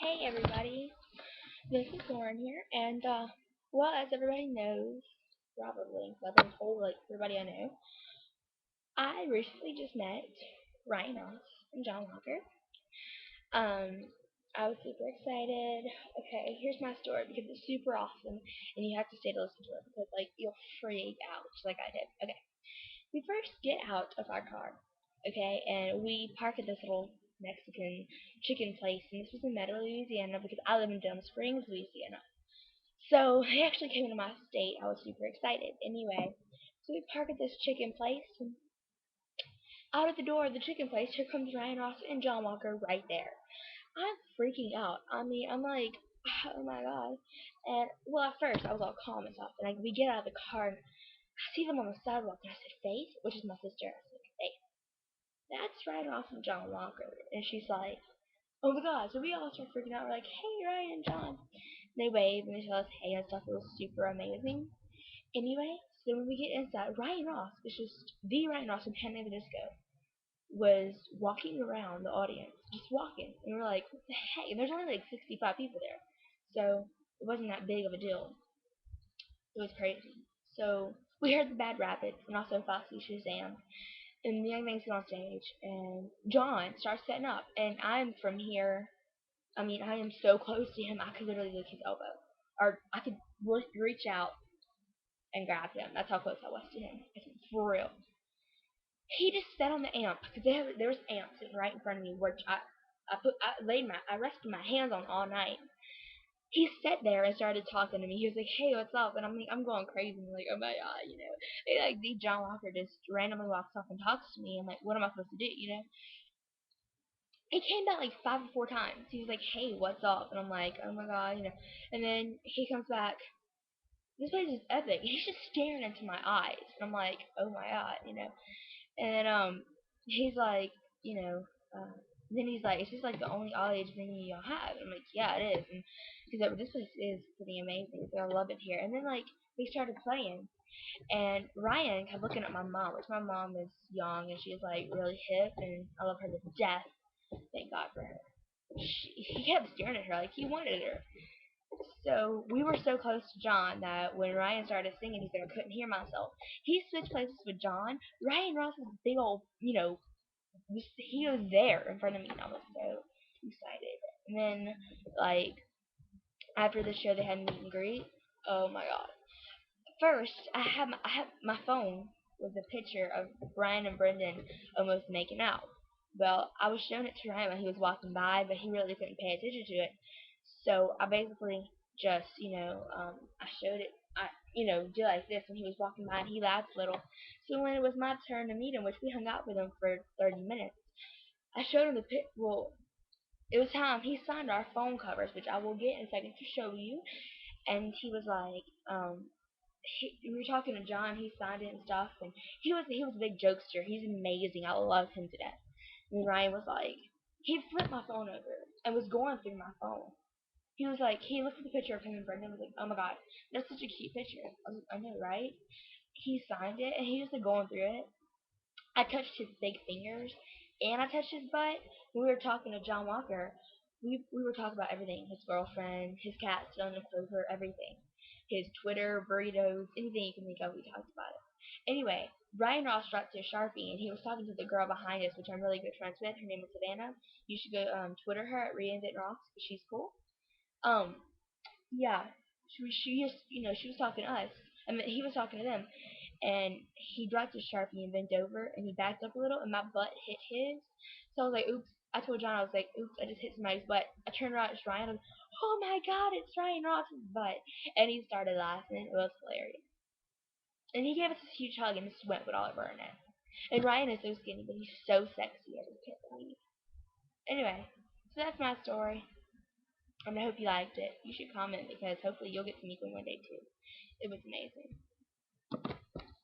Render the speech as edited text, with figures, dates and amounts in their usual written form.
Hey everybody, this is Lauren here, and well, as everybody knows, probably, 'cause I've been told like everybody I know, I recently just met Ryan Ross and John Walker. Um, I was super excited. Okay, here's my story because it's super awesome, and you have to stay to listen to it because like you'll freak out just like I did. Okay, we first get out of our car, okay, and we park at this little Mexican chicken place, and this was in Meadow, Louisiana, because I live in Denham Springs, Louisiana. So they actually came into my state. I was super excited. Anyway, so we park at this chicken place, and out at the door of the chicken place, here comes Ryan Ross and John Walker right there. I'm freaking out. I mean, I'm like, oh my god. And well, at first I was all calm and stuff, and like we get out of the car, and I see them on the sidewalk, and I said, Faith, which is my sister. I said, Faith, that's Ryan Ross and John Walker. And she's like, oh my god. So we all start freaking out. We're like, hey, Ryan and John. They wave and they tell us hey and stuff. It was super amazing. Anyway, so when we get inside, Ryan Ross, it's just the Ryan Ross from Panic at the Disco, was walking around the audience, just walking. And we're like, what the heck? And there's only like 65 people there. So it wasn't that big of a deal. It was crazy. So we heard the Bad Rapids and also Foxy Shazam. And the young things get on stage, and John starts setting up. And I'm from here. I mean, I am so close to him, I could literally lick his elbow. Or I could reach out and grab him. That's how close I was to him. For real. He just sat on the amp because there was amps sitting right in front of me, which I rested my hands on all night. He sat there and started talking to me. He was like, "Hey, what's up?" And I'm going crazy. I'm like, "Oh my god," you know. And like the John Walker just randomly walks up and talks to me. I'm like, "What am I supposed to do?" You know. He came back like 5 or 4 times. He was like, "Hey, what's up?" And I'm like, "Oh my god," you know. And then he comes back. This place is epic. He's just staring into my eyes, and I'm like, "Oh my god," you know. And he's like, you know, uh, then he's like, "Is this like the only all age venue y'all have?" And I'm like, "Yeah, it is." And because this place is pretty amazing, so I love it here. And then like we started playing, and Ryan kept looking at my mom, which my mom is young and she's like really hip, and I love her to death. Thank God for her. He kept staring at her like he wanted her. So we were so close to John that when Ryan started singing, he said I couldn't hear myself. He switched places with John. Ryan Ross is a big old, you know, he was there in front of me, and I was so excited. And then, like, after the show, they had meet and greet. Oh my god! First, I had my phone with a picture of Brian and Brendan almost making out. Well, I was showing it to Ryan when he was walking by, but he really couldn't pay attention to it. So I basically just, I showed it, do like this when he was walking by, and he laughed a little. So when it was my turn to meet him, which we hung out with him for 30 minutes, I showed him the pic. Well, it was time he signed our phone covers, which I will get in a second to show you. And he was like, we were talking to John. He signed it and stuff, and he was a big jokester. He's amazing. I love him to death. And Ryan was like, he flipped my phone over and was going through my phone. He was like, he looked at the picture of him and Brendan and was like, oh my god, that's such a cute picture. I was like, I know, right? He signed it and he was like going through it. I touched his big fingers and I touched his butt. When we were talking to John Walker, we were talking about everything. His girlfriend, his cat, Stone and Clover, everything. His Twitter, burritos, anything you can think of, we talked about it. Anyway, Ryan Ross dropped to a Sharpie and he was talking to the girl behind us, which I'm really good friends with. Her name is Savannah. You should go Twitter her at Reinvent Rocks. She's cool. Um, yeah, she just, she was talking to us. I mean, he was talking to them, and he dropped his Sharpie and bent over, and he backed up a little, and my butt hit his. So I was like, oops. I told John, I was like, oops, I just hit somebody's butt. I turned around, it's Ryan. I was like, oh my god, it's Ryan Ross's butt. And he started laughing. It was hilarious. And he gave us this huge hug and just went with all over our neck. And Ryan is so skinny, but he's so sexy. I just can't believe. Anyway, so that's my story. And I hope you liked it. You should comment because hopefully you'll get to meet them one day too. It was amazing.